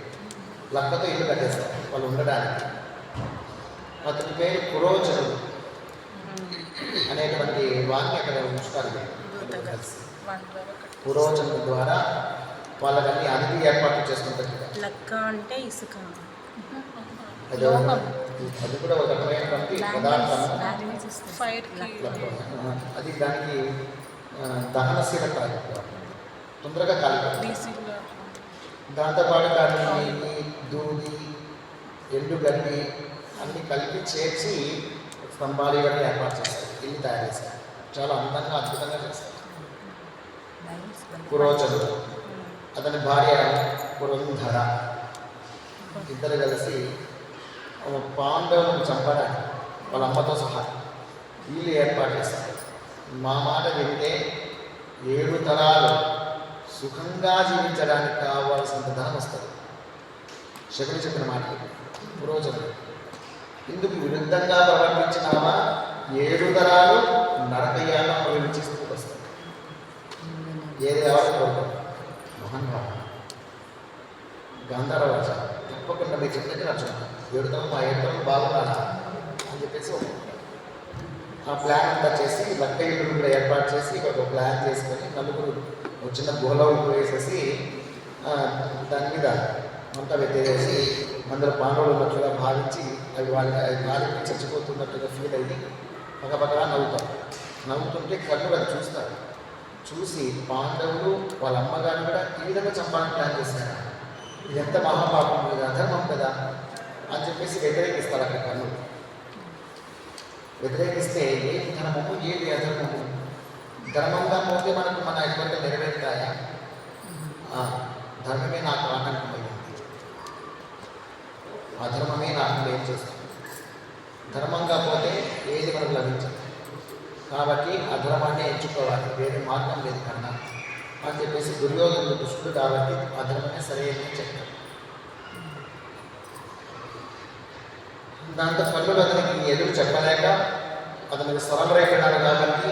లక్కతో ఇల్లు కట్టేస్తారు వాళ్ళు ఉండడానికి. అతని పేరు పురోచనుడు అనేటువంటి వారిని అక్కడ ఉంచుతారు. పురోచనుడు ద్వారా వాళ్ళకన్నీ అన్ని ఏర్పాట్లు చేసుకుంటారు. లక్క అంటే ఇసుక. అది కూడా ఒక రకమైనటువంటి పదార్థం. ఫైర్కి అది దానికి దహనశీల కాదు, తొందరగా కాలిపోతుంది. డీజిల్ దాంతోపాటు దాన్ని నెయ్యి, దూది, ఎండుగడ్డి అన్నీ కలిపి చేర్చి స్తంభాలు ఇవన్నీ ఏర్పాటు చేస్తారు. ఇల్లు తయారు చేస్తారు. చాలా అందంగా అద్భుతంగా చేస్తారు. పురోచనుడు, అతని భార్య పురంధర ఇద్దరు కలిసి పాండవులను చంపడానికి వాళ్ళ అమ్మతో సహా వీళ్ళు ఏర్పాటు చేస్తారు. మా మాట వింటే 7 తరాలు సుఖంగా జీవించడానికి కావాల్సినంత ధనం వస్తుంది. శకుని చెప్పిన మాట పురోచనుడు, ఇందుకు విరుద్ధంగా ప్రవర్తించినావా 7 తరాలు నరకయ్యాలను అనుభవించి స్థితికి వస్తుంది. ఏది కావాలి కోరుకోండి. మహానుభావ గాంధారరాజ తప్పకుండా మీరు చెప్పినట్టు నచ్చుకుంటాం. 7 తరం మా 7 తరం బాగున్నారా అని చెప్పేసి ఆ ప్లాన్ అంతా చేసి లక్క ఇల్లు కూడా ఏర్పాటు చేసి ఒక ప్లాన్ చేసుకొని నలుగురు చిన్న గుహలో వేసేసి దాని మీద మంట వెత్తేసి అందరూ పాండవులు ఉన్నట్లుగా భావించి అవి గాలికి చచ్చిపోతున్నట్టుగా ఫీల్ అయ్యి పక్కపక్కగా నవ్వుతుంటే కళ్ళు అది చూస్తారు. చూసి పాండవులు వాళ్ళ అమ్మగారు కూడా ఈ విధంగా చంపాలని ప్లాన్ చేశారు. ఇది ఎంత మహాపాపం, ఇది అధర్మం కదా అని చెప్పేసి వ్యతిరేకిస్తారు. అక్కడ కళ్ళు వ్యతిరేకిస్తే ఏది ధర్మము ఏది అధర్మము, ధర్మంగా పోతే మనకు మన ఎటువంటి నెరవేరుతాయా? ధర్మమే నాకు ఆటంకమైంది, అధర్మమే నాకు ఏం చేస్తుంది. ధర్మంగా పోతే ఏది మనకు లభించదు. కాబట్టి అధర్మాన్ని ఎంచుకోవాలి, వేరే మార్గం లేదు కన్నా అని చెప్పేసి దుర్యోధనుడు దుష్టుడు కాబట్టి అధర్మమే సరైనది చెప్తాడు. దాంతో కన్నులు అతనికి ఎదురు చెప్పలేక అతనికి సరళరైపోయినాడు కాబట్టి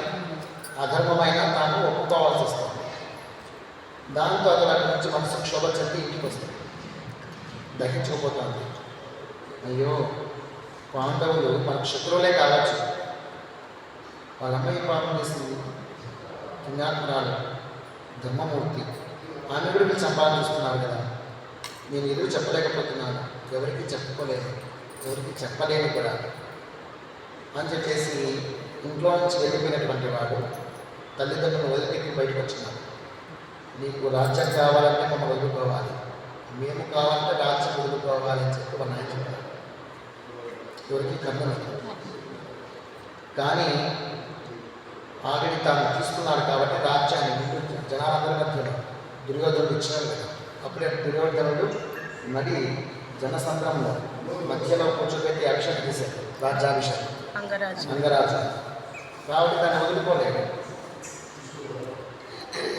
అధర్మమైన తాను ఒప్పుకోవాల్సి వస్తుంది. దాంతో అతను అక్కడి నుంచి మనసు క్షోభ చెంది ఇంటికి వస్తుంది. దహించుకుపోతుంది. అయ్యో పాండవులు మనకు శత్రువులే కావచ్చు, వాళ్ళ అమ్మాయి పాపం చేసింది, పుణ్యాత్మరాలు, ధర్మమూర్తి, ఆమె కూడా మీరు సంపాదిస్తున్నారు కదా, నేను ఎదురు చెప్పలేకపోతున్నాను, ఎవరికి చెప్పుకోలేదు, ఎవరికి చెప్పలేను కూడా అని చెప్పేసి ఇంట్లో నుంచి వెళ్ళిపోయినటువంటి వాడు తల్లిదండ్రులను వదిలిపెట్టి బయటకు వచ్చినాడు. నీకు రాజ్యం కావాలంటే మమ్మల్ని వదులుకోవాలి, మేము కావాలంటే రాజ్యం వదులుకోవాలి అని చెప్పి వాళ్ళ ఆయన చెప్పారు. ఎవరికి కన్ను కానీ ఆల్రెడీ తాను తీసుకున్నాడు కాబట్టి రాజ్యాన్ని జనాలందరి మధ్యలో దుర్యోధనుడు ఇచ్చినాడు కదా. అప్పుడే దుర్యోధనుడు నడి జనసంద్రంలో మధ్యలో కూర్చోబెట్టి అభిషేకం చేశాడు, రాజ్యాభిషేకం అంగరాజు. కాబట్టి దాన్ని వదులుకోలేడు.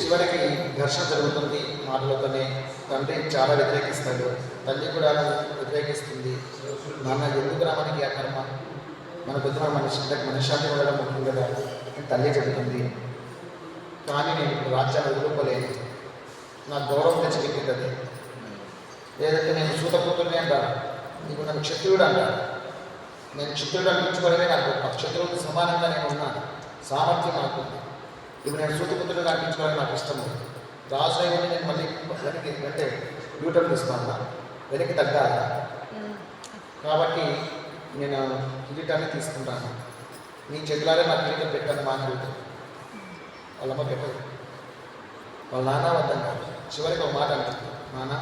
చివరికి ఘర్షణ జరుగుతుంది మాటలతోనే. తండ్రి చాలా వ్యతిరేకిస్తాడు, తల్లి కూడా వ్యతిరేకిస్తుంది. నాన్న ఎందుకు రామనికి ఆ కర్మ, మన పొద్దున మనశ్శాంతి ఉండడం ముఖ్యం కదా అని తల్లి చెబుతుంది. కానీ నేను ఇప్పుడు రాజ్యాన్ని వదులుకోలేను, నాకు గౌరవం తెచ్చిపెట్టింది అది. లేదంటే నేను సూతపుత్రుని అంటాను, నీకు నన్ను క్షత్రియుడు అంటాను. నేను క్షత్రియుడు అనిపించుకోవడమే నాకు గొప్ప, క్షత్రువులకు సమానంగా నేను ఉన్నాను, సామర్థ్యం నాకు. ఇప్పుడు నేను సూతపుత్రుడు అనిపించుకోవడానికి నాకు ఇష్టం లేదు. రాజు అయ్యి నేను మళ్ళీ వెనక్కి అంటే యూటర్న్ తీసుకోవాలా, వెనక్కి తగ్గాలా. కాబట్టి నేను కిరీటాన్ని తీసుకుంటాను, నీ చేతులారే నా కిరీటం పెట్టాను మా అడుగుతాను. వాళ్ళమ్మ పెట్టదు, వాళ్ళ నాన్న వద్దన్నారు. చివరికి ఒక మాట అంటుంది, నాన్న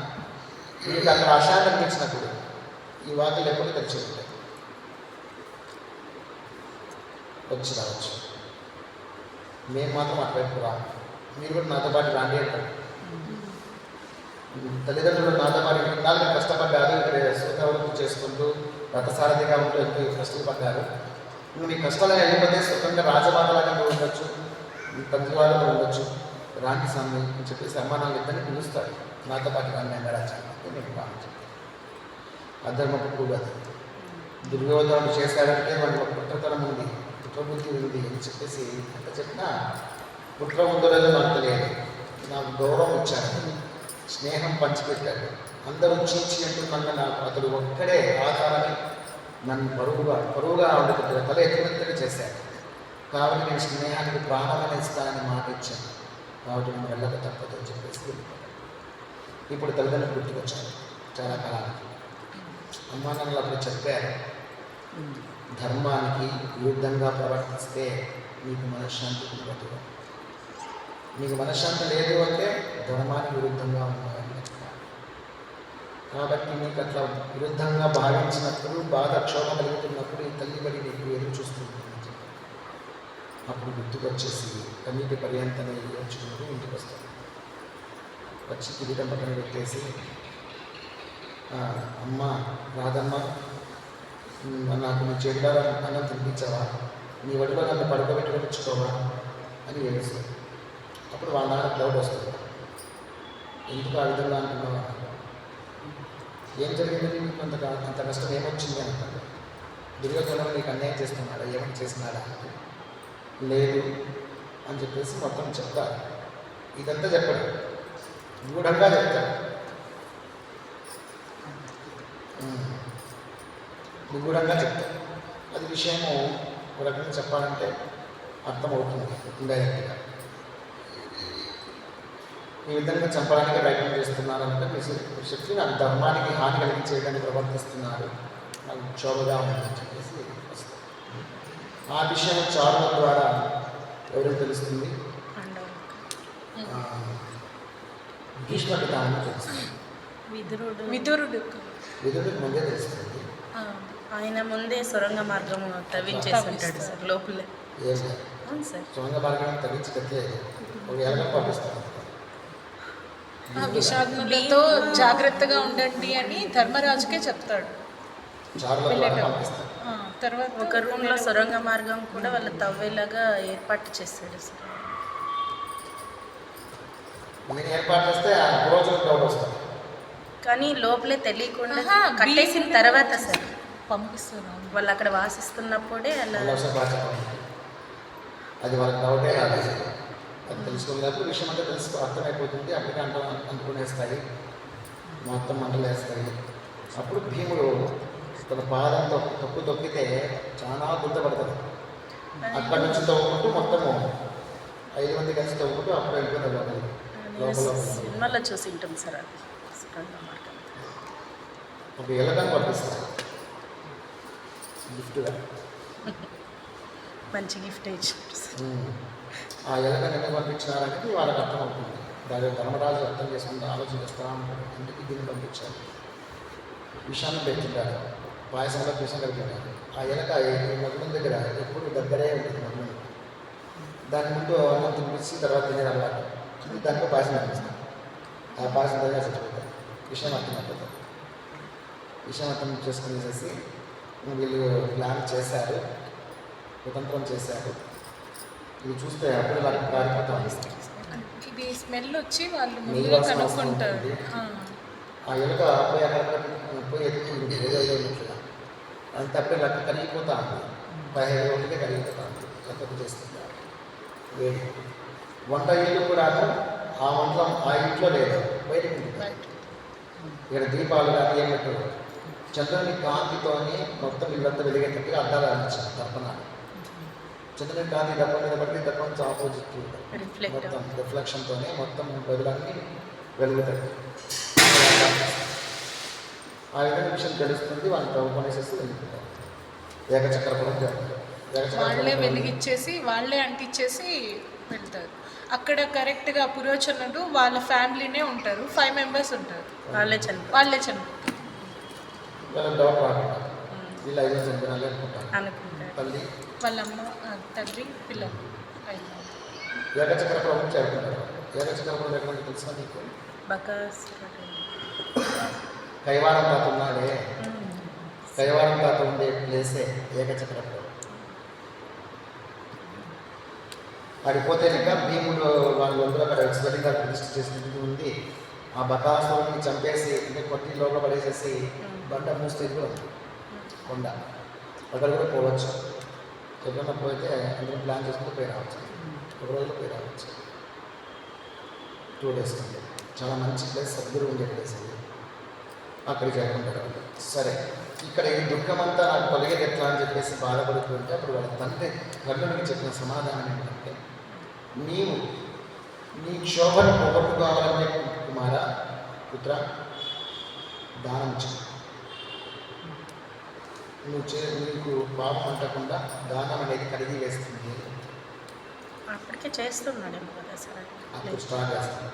నీకు అక్కడ అశాంతి అనిపించినప్పుడు ఈ వాకిలు ఎప్పుడు తెరిచి ఉంటాయి, వచ్చి రావచ్చు. మేము మాత్రం అటువైపు రాము, మీరు కూడా నాతో పాటు రాండి అంటారు. తల్లిదండ్రులు నాతో పాటు నాలుగు కష్టపడ్డారు, ఇక్కడ సూతవృత్తి చేసుకుంటూ రథసారథిగా ఉంటూ ఎంతో కష్టపడ్డారు. నువ్వు నీ కష్టాలను వెళ్ళిపోతే స్వతంత్ర రాజమాతలాగా ఉండొచ్చు, నీ తండ్రి వాళ్ళగా ఉండొచ్చు, రాంటి స్వామి అని చెప్పేసి అమ్మ నాన్న ఇద్దరిని పిలుస్తాడు. నాతో పాటు కానీ వెంకటాచార్య అంటే మీకు బాగా చెప్తాను. అధర్మపు కూడు అది. దుర్యోధనుడు చేశాడంటే మనకు పుత్రతనం ఉంది, పుత్రబుద్ధి ఉంది అని చెప్పేసి అంత చెప్పినా పుత్ర ఉందలేదు నాకు తెలియదు. నాకు గౌరవం ఇచ్చాడు, స్నేహం పంచిపెట్టాడు. అందరూ చీచి అంటున్నా నాకు అతడు ఒక్కడే ఆధారని నన్ను పరువుగా ఉండేటట్టుగా తల ఎత్తునెత్తగా చేశాడు. కాబట్టి నేను స్నేహానికి ప్రాణాలను ఇస్తానని మాట ఇచ్చాను. కాబట్టి నేను వెళ్ళక తప్పదు అని చెప్పేసి వెళ్ళిపోయాను. ఇప్పుడు తల్లిదండ్రులు గుర్తుకొచ్చాను చాలా కాలానికి. అమ్మా నాన్నలు అప్పుడు చెప్పారు, ధర్మానికి విరుద్ధంగా ప్రవర్తిస్తే నీకు మనశ్శాంతి ఉండదు. నీకు మనశ్శాంతి లేదు అంటే ధర్మానికి విరుద్ధంగా ఉన్నాయని చెప్తాను. కాబట్టి నీకు అట్లా విరుద్ధంగా భావించినప్పుడు, బాధ క్షోభ కలుగుతున్నప్పుడు ఈ తల్లి బడి నీకు ఎదురు చూస్తుంది. అప్పుడు గుర్తుకొచ్చేసి కన్నీటి పర్యంతమే ఏడ్చుకుంటూ ఇంటికి వస్తాడు. వచ్చి కిరీటం పక్కన పెట్టేసి, అమ్మ రాదమ్మ, నాకు నీ చేతులారా అన్నం తినిపించావా, నీ ఒడిలో నన్ను పడుకోబెట్టుకొచ్చుకోవా అని ఏడుస్తాడు. అప్పుడు వాళ్ళ నాన్న క్లౌడ్ వస్తుంది. ఎందుకు ఆ విధంగా అంటున్నావా, ఏం జరిగింది, నీకు అంత కష్టం ఏమొచ్చింది అంటాడు. దుర్యోధనుడు నీకు అన్యాయం చేస్తున్నాడా, ఏమైనా చేస్తున్నాడా, లేదు అని చెప్పేసి మొత్తం చెప్తారు. ఇదంతా చెప్పడు, గూఢంగా చెప్తాడు. నిగూఢంగా చెప్తాడు. అది విషయము ఒక రకంగా చెప్పాలంటే అర్థమవుతుంది ఇండైరెక్ట్గా. ఈ విధంగా చంపడానికి ప్రయత్నం చేస్తున్నారంటే మీ శక్తి నాకు ధర్మానికి హాని కలిగించేయడానికి ప్రవర్తిస్తున్నారు, నాకు క్షోభగా ఉందని చెప్పేసి వస్తుంది. ఆ విషయం చారుల ద్వారా ఎవరికి తెలుస్తుంది, భీష్మ పితామహునికి తెలుస్తుంది. విదురుడికి ముందే తెలుస్తుంది. ఆయన ముందే సొరంగ మార్గం తవ్వించేస్తుంటాడు సార్ లోపలే. అవును సార్, సొరంగ మార్గం తవ్వించి కట్టలేదు, ఒక ఎలగం పంపిస్తాడు. విషాగ్నులతో జాగ్రత్తగా ఉండండి అని ధర్మరాజుకే చెప్తాడు. తర్వాత ఒక రూమ్లో సొరంగ మార్గం కూడా వాళ్ళు తవ్వేలాగా ఏర్పాటు చేస్తాడు సార్. నేను ఏర్పాటు చేస్తే ఆ రోజులు డౌట్ వస్తాయి, కానీ లోపలే తెలియకుండా కట్టేసిన తర్వాత సార్ పంపిస్తారు. వాళ్ళు అక్కడ వాసిస్తున్నప్పుడే అలా అది వాళ్ళకి డౌటే రాలేదు. అది తెలుసుకున్నప్పుడు విషయం అంటే అర్థమైపోతుంది. అప్పటికే అనుకునేస్తాయి, మొత్తం మంటలు వేస్తాయి. అప్పుడు భీముడు తన పాదంతో తొక్కితే చాలా గుర్తుపడుతుంది. అక్కడి నుంచి తవ్వుకుంటూ మొత్తము 5 మంది కలిసి తవ్వుకుంటూ అప్పుడు వెళ్ళిపోతారు లోపల. సినిమాలో చూసి ఉంటాం సార్. ఒక ఎలకని పంపిస్తారు గిఫ్ట్గా, మంచి గిఫ్ట్ ఇచ్చారు. ఆ ఎలకని ఎందుకు పంపించినారనేది వాళ్ళకి అర్థం అవుతుంది. దాని ధర్మరాజు అర్థం చేసుకుంటూ ఆలోచన చేస్తూ ఉంటాడు, ఎందుకు దీన్ని పంపించారు. విషాన్ని పెట్టింటారు, పాయసంలో విషం కలిపినారు. ఆ ఎలక ఈ మగ్నం దగ్గర ఎప్పుడు దగ్గరే ఉంటుంది. మగ్నం దాని ముందు అన్నం తినిపించి తర్వాత తినేది అలవాటు. దాంట్లో పాయసం కనిపిస్తుంది. ఆ పాయసం దగ్గర చచ్చిపోతారు. విషయం అర్థమైపోతుంది. విషయం అర్థం చేసుకునేసేసి వీళ్ళు ప్లాన్ చేశారు, కుతంత్రం చేశారు. ఇది చూస్తే అప్పుడు వాళ్ళకి పారిపోతాం. ఇది స్మెల్ వచ్చి వాళ్ళు ముందుగా కనుక్కుంటారు. ఆ ఎలుక పోయి అక్కడ పోయి ఎత్తుకుంటుంది ఏదో ఉన్నట్లుగా. అది తప్పే లెక్క కరిగిపోతా ఉంది. 15 రోజులకే కరిగిపోతా ఉంది. లెక్క చేస్తుంది వేడి. వంట ఇల్లు కూడా ఆ వంటలో ఆ ఇంట్లో లేదు, బయటకు ఉంటుంది. ఇక్కడ దీపాలు కానీ ఏం పెట్టరు. చంద్రుని కాంతితోని మొత్తం ఇల్లంతా వెలిగేటట్టుగా అద్దాలు అనిపించారు దర్పణాలు. చంద్రుని కాంతి దర్పణ మీద పడితే దర్పణ ఆపోజిట్ మొత్తం రిఫ్లెక్షన్తోనే మొత్తం గదులన్నీ వెలుగుతాయి. ఆ విధంగా విషయం తెలుస్తుంది. వాళ్ళని తవ్వుకొనేసేసి వెళ్ళిపోతారు. ఏకచక్రపురం జరుగుతుంది. వాళ్ళే వెలిగిచ్చేసి వాళ్ళే అంటించేసి వెళ్తారు. అక్కడ కరెక్ట్గా పురోచనుడు వాళ్ళ ఫ్యామిలీనే ఉంటారు. 5 మెంబర్స్ ఉంటారు. వాళ్ళే చనిపోతారు. వాళ్ళ డౌట్ రాకుండా వీళ్ళు 5 చనిపోయినాలి అనుకుంటారు. తల్లి వాళ్ళ అమ్మ, తండ్రి, పిల్లలు ఏకచక్రపురం చేరుకుంటారు. ఏకచక్రపురం ఎక్కడ తెలుసా నీకు? కైవారం తాత ఉన్నాడే, కైవారం తాత ఉండే ప్లేసే ఏకచక్రపురం. అడిగిపోతే ఇంకా భీముడు వాళ్ళు అందరూ అక్కడ స్వలింగా ప్రతిష్ఠ చేసినట్టు ఉంది. ఆ బకాసురుని చంపేసి అంటే కొట్టి లోపల పడేసేసి బండ మూస్తే కూడా ఉంది కొండ, అక్కడ కూడా పోవచ్చు. ఎప్పుడన్నా పోతే అందరూ ప్లాన్ చేసుకుంటూ పోయి రావచ్చు, ఒక రోజులో పోయి రావచ్చు. 2 days కంటే చాలా మంచి ప్లేస్, సద్గురు ఉండే ప్లేస్ అది. అక్కడికి చేరుకుంటారు. సరే, ఇక్కడ ఈ దుఃఖం అంతా నాకు కలిగేది ఎట్లా అని చెప్పేసి బాధపడుతుంటే అప్పుడు వాళ్ళ తండ్రి కర్ణుడికి చెప్పిన సమాధానం ఏంటంటే, నీవు నీ క్షోభను పోగొట్టుకోవాలంటే కుమార పుత్ర దానం చేయి. నీకు పాపం అంటకుండా దానం అనేది కడిగి వేస్తుంది. అప్పటికే చేస్తున్నాడేమో కదా సార్. అప్పుడు స్టార్ట్ చేస్తాను.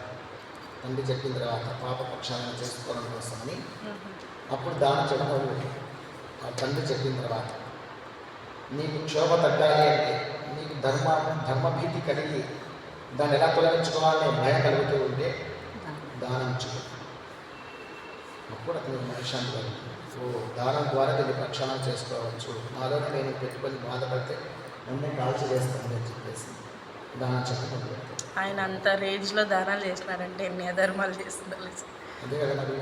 తండ్రి చెప్పిన తర్వాత పాప పక్షాలను చేసుకోవడం కోసమని అప్పుడు దానం చేయడం మొదలుపెట్టి ఆ తండ్రి చెప్పిన తర్వాత నీకు క్షోభ తగ్గాలి అంటే, నీకు ధర్మభీతి కలిగి దాన్ని ఎలా తొలగించుకోవాలనే భయం కలుగుతూ ఉంటే దానం చేయ. అప్పుడు అతనికి మనశ్శాంతి కలుగుతుంది. ఓ దానం ద్వారా దీన్ని ప్రక్షాళన చేసుకోవచ్చు, నాలోనే నేను పెట్టుకొని బాధపడితే నన్నే కాల్చి చేస్తాను అని చెప్పేసి దానం చెప్పకుండా ఆయన అంత రేంజ్లో దానాలు చేసినారంటే ఎన్ని అధర్మాలు చేస్తున్నారు. అదే కదా నాకు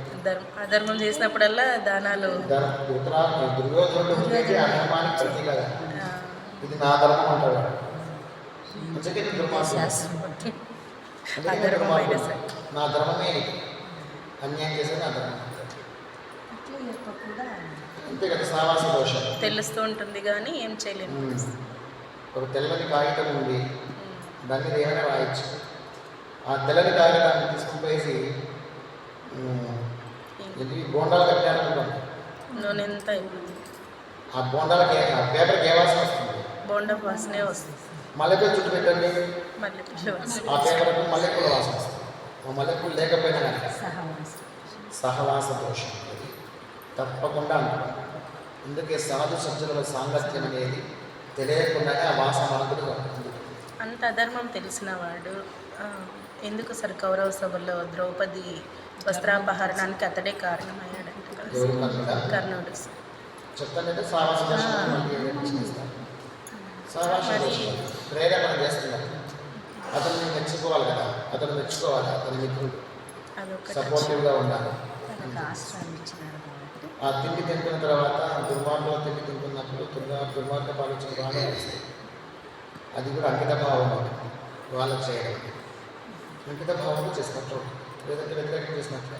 అధర్మం చేసినప్పుడల్లా దానాలు. దుర్యోధనుడు ఉండేది అధర్మానికి ప్రతీక కదా. ఇది నా ధర్మం అంటాడు. అందుకే అధర్మమైన సరే నా ధర్మమే ఇది, అన్యాయం చేసేది నా ధర్మం అట్లా చెప్పకుండా అంతే కదా. సావాస దోషం తెలుస్తూ ఉంటుంది కానీ ఏం చేయలేము. ఒక తెల్లని కాగితం ఉంది, దాని మీద ఏమైనా రాయొచ్చు. ఆ తెల్లని కాగితాన్ని తీసుకుని పోయేసి బోండాలు కట్టారనుకోండి, నూనె ఎంత అయిపోతుంది, ఆ బోండాలకి ఆ పేపర్కి ఏ వాసన వస్తుంది? బోండా వాసనే వస్తుంది. మల్లెపూల చుట్టూ పెట్టండి, మల్లెపూల వాసన. ఆ పేపర్కు మల్లెపూల వాసన వస్తుంది. ఆ మల్లెపూలు లేకపోయినా కానీ సహవాసం సహవాస దోషం అనేది తప్పకుండా అనుకోండి. అందుకే సాధు సజ్జనుల సాంగత్యం అనేది తెలియకుండానే ఆ వాసన మనకు ఉంటుంది. అంత అధర్మం తెలిసిన వాడు ఎందుకు సార్ కౌరవ సభలో ద్రౌపది వస్త్రాపహరణానికి అతడే కారణమయ్యాడంట కదా కర్ణుడు. చెప్తానంటే సావాస దోషం సావాస దోషం ప్రేరేపణ చేస్తున్నారు. అతన్ని మెచ్చుకోవాలి కదా, అతను మెచ్చుకోవాలి, అతని మిత్రుడు సపోర్టివ్గా ఉండాలి. తనకు ఆశ్రయం ఇచ్చినారు కాబట్టి ఆ తిండి తింటున్న తర్వాత దుర్మార్గంలో తిండి తింటున్నప్పుడు దుర్మార్గ ఆలోచన బాగా వస్తాయి. అది కూడా అంకిత భావం ఉంటుంది. వాళ్ళకి చేయడం అంకిత భావంలో చేసినట్లు, లేదంటే వ్యతిరేకం చేసినట్లే.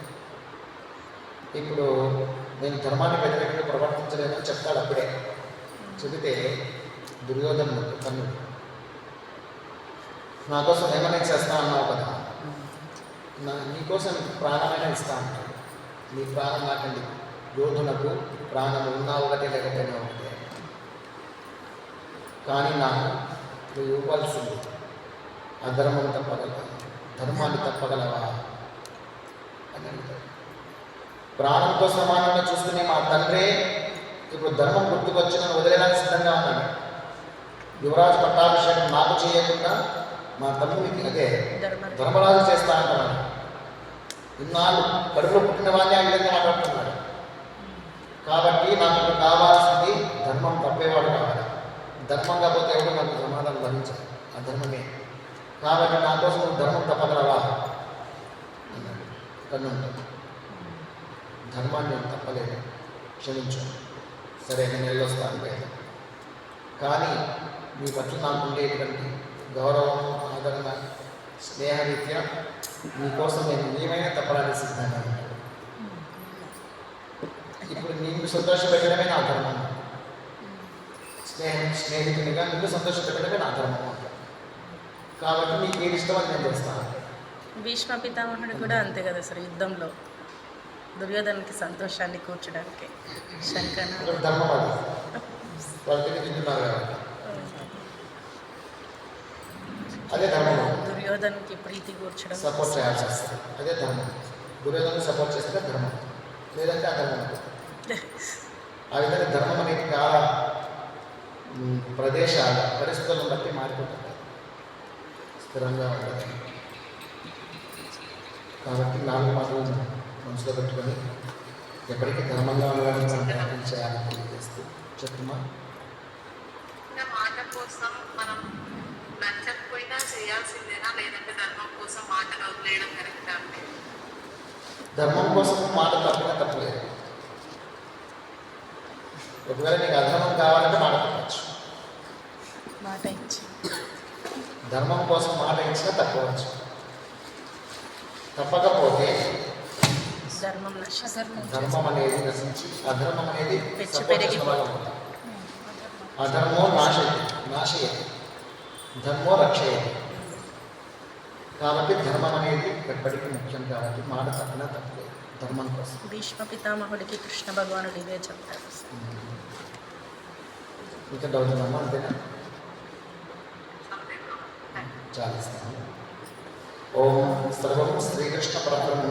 ఇప్పుడు నేను ధర్మాన్ని వ్యతిరేకంగా ప్రవర్తించలేదని చెప్తాడు. అప్పుడే చెబితే దుర్యోధనుడు కర్ణుడు నా కోసం ఏమైనా చేస్తా అన్నావు కదా, నీకోసం ప్రాణమైనా ఇస్తా అంటాడు. నీ ప్రాణం నాకండి, యోధునకు ప్రాణం ఉన్నా ఒకటే లేకపోయినా ఒకటే, కానీ నాకు నువ్వు ఇవ్వాల్సింది అధర్మం తప్పగలవా, ధర్మాన్ని తప్పగలవా అని అడుగుతాడు. ప్రాణంతో సమానంగా చూసుకునే మా తండ్రే ఇప్పుడు ధర్మం గుర్తుకొచ్చి నన్ను వదిలేడానికి సిద్ధంగా ఉన్నాడు. యువరాజు పట్టాభిషేకం నాకు చేయకుండా మా తమ్ముడికి అదే ధర్మరాజు చేస్తా అంటున్నాడు. ఇన్నాళ్ళు కడుపులో పుట్టిన వాడిని ఆ విధంగా మాట్లాడుతున్నాడు. కాబట్టి నాకు ఇప్పుడు కావాల్సింది ధర్మం తప్పేవాడు కావాలి. ధర్మం కాకపోతే ఎవరు నాకు సమాధానం లభించాలి, ఆ ధర్మమే. కాబట్టి నా కోసం నువ్వు ధర్మం తప్పగలవా అన్నాడు కర్ణుడు. ధర్మాన్ని నేను తప్పలేదు, క్షమించు, సరే నేను వెళ్ళొస్తాను పేద, కానీ మీ పట్ల నాకు ఉండేటువంటి గౌరవం, ఆదరణ, స్నేహరీత్యా నీకోసం నేను ఏమైనా తప్పడానికి సిద్ధంగా ఉన్నాను. ఇప్పుడు నీకు సంతోషపెట్టడమే నా ధర్మం, స్నేహితునిగా నిన్ను సంతోషపెట్టడమే నా ధర్మం అంటారు. కాబట్టి నీకు ఏది ఇష్టమని నేను చేస్తాను. భీష్మ పితామహుడు కూడా అంతే కదా సార్, యుద్ధంలో దుర్యోధనకి సంతోషాన్ని కూర్చడానికి శంకన ధర్మం అది, వాళ్ళు తింటున్నారు కాబట్టి అదే ధర్మం. దుర్యోధనకి ప్రీతి కూర్చడం, సపోర్ట్ చేయాల్సి వస్తుంది, అదే ధర్మం. దుర్యోధనకి సపోర్ట్ చేస్తే ధర్మం, లేదంటే అధర్మం. ఆ విధంగా ధర్మం అనేది చాలా ప్రదేశాల పరిస్థితులను బట్టి మారిపోతుంది, స్థిరంగా ఉంటుంది. కాబట్టి 4 మాటలు మనసులో పెట్టుకొని ఎప్పటికీ ధర్మంగా ఉండడానికి మనం ప్రయత్నం చేయాలని తెలియజేస్తూ చెప్తున్నా. మాట కోసం మనం నచ్చకపోయినా చేయాల్సిందేనా, లేదంటే ధర్మం కోసం మాటలు వదిలేయడం కరెక్టా అంటే? ధర్మం కోసం మాట తప్పినా తప్పలేదు. ఒకవేళ నీకు అధర్మం కావాలంటే మాట తప్పచ్చు. మాట ఇచ్చి ధర్మం కోసం మాట ఇచ్చినా తప్పవచ్చు. తప్పకపోతే ధర్మం నశిస్తుంది. ధర్మం అనేది నశించి అధర్మం అనేది పెచ్చు సపోర్ట్ పెరిగి చేసిన వాళ్ళం ఉంటాం. అధర్మో నాశయతి ధర్మో రక్షయతి. కాబట్టి ధర్మం అనేది ఎప్పటికీ ముఖ్యం. కాబట్టి మాట తప్పినా తప్పలేదు ధర్మం కోసం. భీష్మ పితామహుడికి కృష్ణ భగవానుడు ఇదే చెప్తారు. ఇంకా డౌట్ ఉందమ్మా? అంతేనా? అంతే. చాలిస్తాను. ఓం సర్వం శ్రీకృష్ణ పరబ్రహ్మ